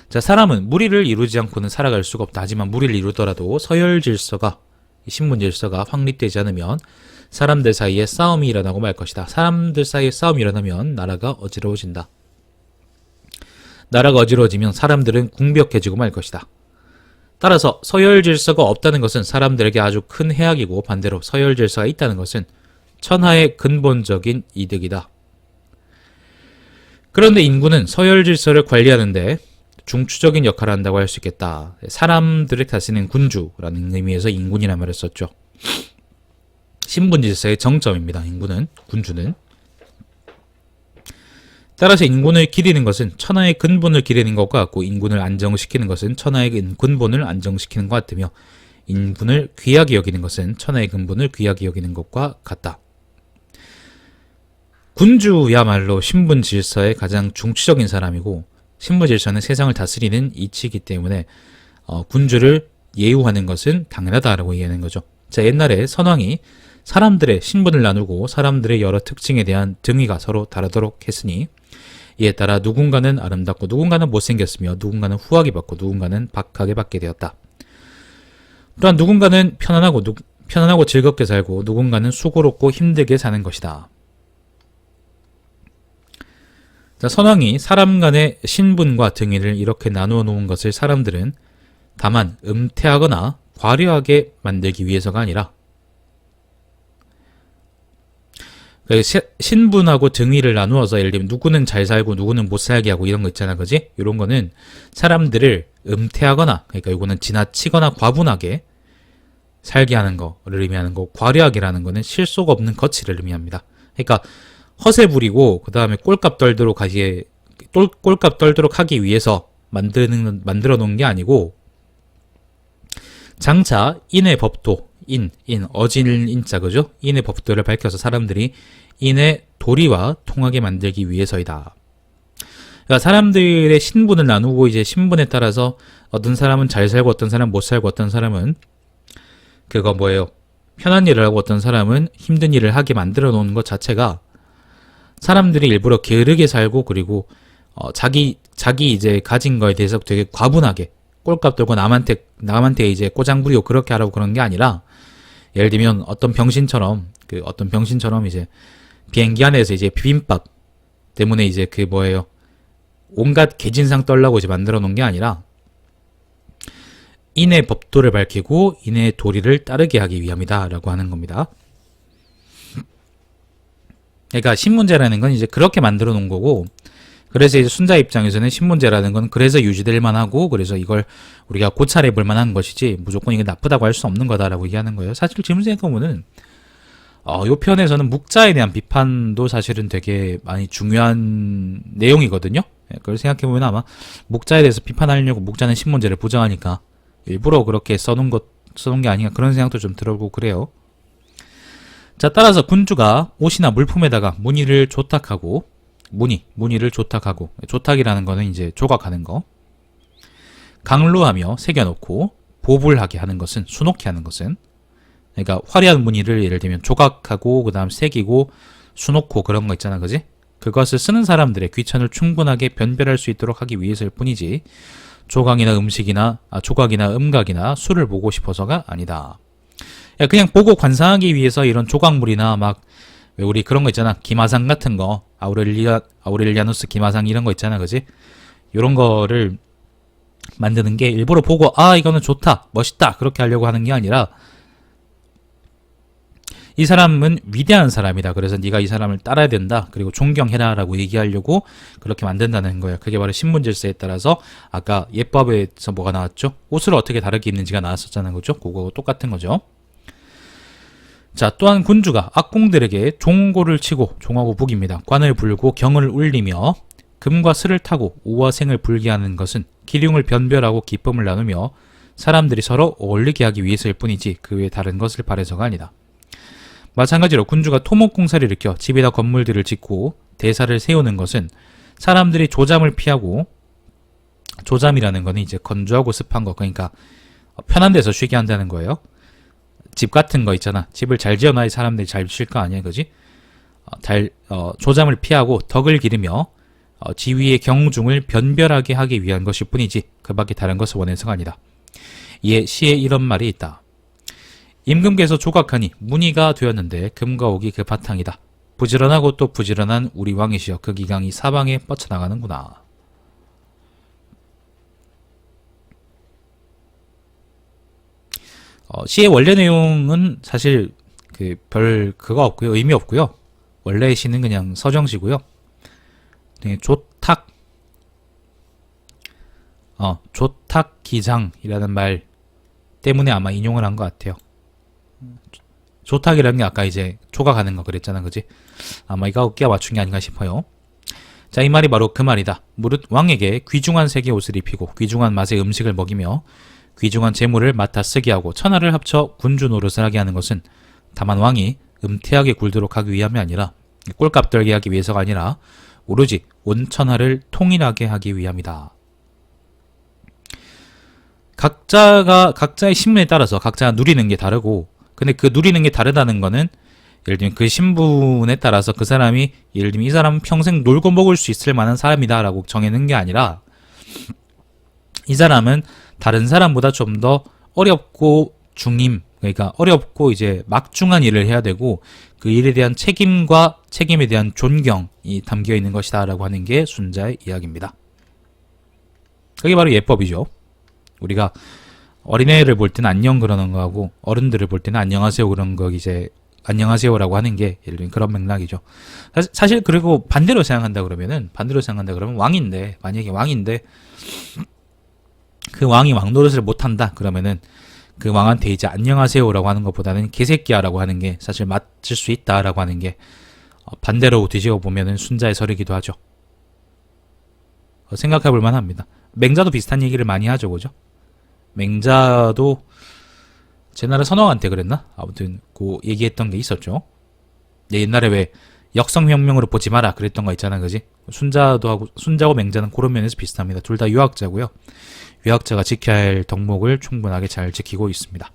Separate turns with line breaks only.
자, 사람은 무리를 이루지 않고는 살아갈 수가 없다. 하지만 무리를 이루더라도 서열 질서가, 신분 질서가 확립되지 않으면 사람들 사이에 싸움이 일어나고 말 것이다. 사람들 사이에 싸움이 일어나면 나라가 어지러워진다. 나라가 어지러워지면 사람들은 궁벽해지고 말 것이다. 따라서 서열 질서가 없다는 것은 사람들에게 아주 큰 해악이고, 반대로 서열 질서가 있다는 것은 천하의 근본적인 이득이다. 그런데 인구는 서열 질서를 관리하는데 중추적인 역할을 한다고 할 수 있겠다. 사람들을 다스리는 군주라는 의미에서 인군이라는 말을 썼죠. 신분 질서의 정점입니다. 인군은, 군주는. 따라서 인군을 기리는 것은 천하의 근본을 기리는 것과 같고, 인군을 안정시키는 것은 천하의 근본을 안정시키는 것 같으며, 인군을 귀하게 여기는 것은 천하의 근본을 귀하게 여기는 것과 같다. 군주야말로 신분 질서의 가장 중추적인 사람이고, 신분 질서는 세상을 다스리는 이치이기 때문에 군주를 예우하는 것은 당연하다라고 얘기하는 거죠. 자, 옛날에 선왕이 사람들의 신분을 나누고 사람들의 여러 특징에 대한 등위가 서로 다르도록 했으니, 이에 따라 누군가는 아름답고 누군가는 못생겼으며 누군가는 후하게 받고 누군가는 박하게 받게 되었다. 또한 누군가는 편안하고 즐겁게 살고 누군가는 수고롭고 힘들게 사는 것이다. 자, 선왕이 사람 간의 신분과 등위를 이렇게 나누어 놓은 것을 사람들은 다만 은퇴하거나 과려하게 만들기 위해서가 아니라, 신분하고 등위를 나누어서 예를 들면 누구는 잘 살고 누구는 못 살게 하고 이런 거 있잖아, 그지? 이런 거는 사람들을 은퇴하거나, 그러니까 이거는 지나치거나 과분하게 살게 하는 거를 의미하는 거고, 과려하기라는 거는 실속 없는 거치를 의미합니다. 그러니까 허세 부리고 그 다음에 꼴값 떨도록 하기 위해서 만들어 놓은 게 아니고, 장차 인의 법도, 어질 인자, 그죠? 인의 법도를 밝혀서 사람들이 인의 도리와 통하게 만들기 위해서이다. 그러니까 사람들의 신분을 나누고, 이제 신분에 따라서 어떤 사람은 잘 살고 어떤 사람은 못 살고 어떤 사람은 그거 뭐예요? 편한 일을 하고 어떤 사람은 힘든 일을 하게 만들어 놓은 것 자체가 사람들이 일부러 게으르게 살고, 그리고 자기 이제 가진 거에 대해서 되게 과분하게 꼴값 들고 남한테 이제 꼬장 부리고 그렇게 하라고 그런 게 아니라, 예를 들면 어떤 병신처럼 이제 비행기 안에서 이제 비빔밥 때문에 이제 그 뭐예요, 온갖 개진상 떨라고 이제 만들어 놓은 게 아니라, 인의 법도를 밝히고 인의 도리를 따르게 하기 위함이다 라고 하는 겁니다. 그러니까 신문제라는 건 이제 그렇게 만들어 놓은 거고, 그래서 이제 순자 입장에서는 신문제라는 건 그래서 유지될 만하고, 그래서 이걸 우리가 고찰해 볼 만한 것이지 무조건 이게 나쁘다고 할 수 없는 거다라고 얘기하는 거예요. 사실 지금 생각해보면은 요 편에서는 묵자에 대한 비판도 사실은 되게 많이 중요한 내용이거든요. 그걸 생각해보면 아마 묵자에 대해서 비판하려고, 묵자는 신문제를 부정하니까 일부러 그렇게 써놓은 게 아닌가, 그런 생각도 좀 들어보고 그래요. 자, 따라서 군주가 옷이나 물품에다가 무늬를 조탁하고, 조탁이라는 거는 이제 조각하는 거, 강루하며 새겨놓고 보불하게 하는 것은, 수놓게 하는 것은, 그러니까 화려한 무늬를 예를 들면 조각하고 그 다음 새기고 수놓고 그런 거 있잖아, 그지? 그것을 쓰는 사람들의 귀천을 충분하게 변별할 수 있도록 하기 위해서일 뿐이지, 조각이나 음각이나 술을 보고 싶어서가 아니다. 그냥 보고 관상하기 위해서 이런 조각물이나 막, 왜 우리 그런 거 있잖아, 기마상 같은 거, 아우렐리아누스 기마상 이런 거 있잖아, 그지? 이런 거를 만드는 게 일부러 보고, 아, 이거는 좋다, 멋있다, 그렇게 하려고 하는 게 아니라, 이 사람은 위대한 사람이다, 그래서 네가 이 사람을 따라야 된다, 그리고 존경해라 라고 얘기하려고 그렇게 만든다는 거예요. 그게 바로 신분질서에 따라서, 아까 예법에서 뭐가 나왔죠? 옷을 어떻게 다르게 입는지가 나왔었잖아요, 그죠? 그거 똑같은 거죠. 자, 또한 군주가 악공들에게 종고를 치고, 종하고 북입니다, 관을 불고 경을 울리며 금과 슬을 타고 오와 생을 불게 하는 것은 기륭을 변별하고 기쁨을 나누며 사람들이 서로 어울리게 하기 위해서일 뿐이지, 그 외에 다른 것을 바래서가 아니다. 마찬가지로 군주가 토목공사를 일으켜 집이나 건물들을 짓고 대사를 세우는 것은 사람들이 조잠을 피하고, 조잠이라는 거는 이제 건조하고 습한 거, 그러니까 편한 데서 쉬게 한다는 거예요. 집 같은 거 있잖아, 집을 잘 지어놔야 사람들이 잘 쉴 거 아니야, 그지? 조잠을 피하고 덕을 기르며 지위의 경중을 변별하게 하기 위한 것일 뿐이지 그 밖에 다른 것을 원해서가 아니다. 이에 시에 이런 말이 있다. 임금께서 조각하니 문의가 되었는데 금과 옥이 그 바탕이다. 부지런하고 또 부지런한 우리 왕이시여 그 기강이 사방에 뻗쳐나가는구나. 시의 원래 내용은 사실 별 그거 없고요. 의미 없고요. 원래의 시는 그냥 서정시고요. 조탁 조탁기장이라는 말 때문에 아마 인용을 한 것 같아요. 조탁이라는 게 아까 이제 조각하는 거 그랬잖아, 그지? 아마 이거 끼워 맞춘 게 아닌가 싶어요. 자, 이 말이 바로 그 말이다. 무릇 왕에게 귀중한 색의 옷을 입히고 귀중한 맛의 음식을 먹이며 귀중한 재물을 맡아 쓰게 하고 천하를 합쳐 군주 노릇을 하게 하는 것은 다만 왕이 음태하게 굴도록 하기 위함이 아니라 꼴값 떨게 하기 위해서가 아니라 오로지 온 천하를 통일하게 하기 위함이다. 각자의 신분에 따라서 각자가 누리는 게 다르고, 근데 그 누리는 게 다르다는 거는 예를 들면 그 신분에 따라서 그 사람이 예를 들면 이 사람은 평생 놀고 먹을 수 있을 만한 사람이다 라고 정해놓은 게 아니라 이 사람은 다른 사람보다 좀 더 어렵고 그러니까 어렵고 이제 막중한 일을 해야 되고 그 일에 대한 책임과 책임에 대한 존경이 담겨 있는 것이다 라고 하는 게 순자의 이야기입니다. 그게 바로 예법이죠. 우리가 어린애를 볼 때는 안녕 그러는 거하고 어른들을 볼 때는 안녕하세요 그런 거 이제 안녕하세요라고 하는 게 예를 들면 그런 맥락이죠. 사실 그리고 반대로 생각한다 그러면 왕인데 만약에 왕인데 그 왕이 왕 노릇을 못한다 그러면은 그 왕한테 이제 안녕하세요라고 하는 것보다는 개새끼야라고 하는 게 사실 맞을 수 있다라고 하는 게 반대로 뒤집어 보면은 순자의 설이기도 하죠. 생각해 볼 만합니다. 맹자도 비슷한 얘기를 많이 하죠, 그죠? 맹자도 제나라 선왕한테 그랬나? 아무튼 그 얘기했던 게 있었죠. 옛날에 왜 역성혁명으로 보지 마라 그랬던 거 있잖아, 그지? 순자고 맹자는 그런 면에서 비슷합니다. 둘 다 유학자고요. 유학자가 지켜야 할 덕목을 충분하게 잘 지키고 있습니다.